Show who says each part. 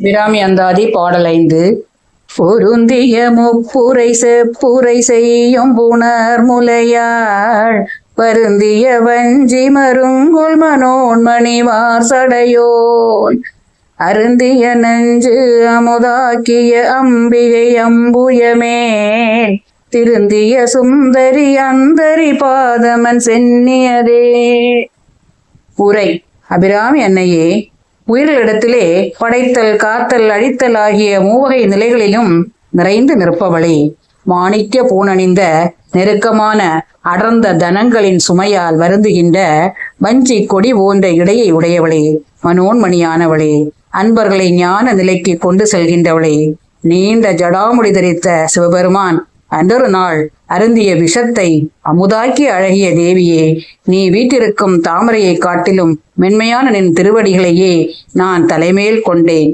Speaker 1: பிராமி அந்தாதி பாடல் 5. பொருந்திய முப்புரை செப்புரை செய்யும் புனர் முலையாள் வருந்திய வஞ்சி மருங்குல் மனோன்மணிவார் சடையோன் அருந்திய நஞ்சு அமுதாக்கிய அம்பிகை அம்புயமேல் திருந்திய சுந்தரி அந்தரி பாதமன் சென்னியதே. உரை: அபிராமி அன்னையே, உயிர்களிடத்திலே படைத்தல், காத்தல், அழித்தல் ஆகிய மூவகை நிலைகளிலும் நிறைந்து நிற்பவளே, மாணிக்க பூணணிந்த நெருக்கமான அடர்ந்த தனங்களின் சுமையால் வருந்துகின்ற வஞ்சி கொடி போன்ற இடையை உடையவளே, மனோன்மணியானவளே, அன்பர்களை ஞான நிலைக்கு கொண்டு செல்கின்றவளே, நீண்ட ஜடாமுடி தரித்த சிவபெருமான் அன்றொரு நாள் அருந்திய விஷத்தை அமுதாக்கி அழகிய தேவியே, நீ வீட்டிருக்கும் தாமரையை காட்டிலும் மென்மையான நின் திருவடிகளையே நான் தலைமேல் கொண்டேன்.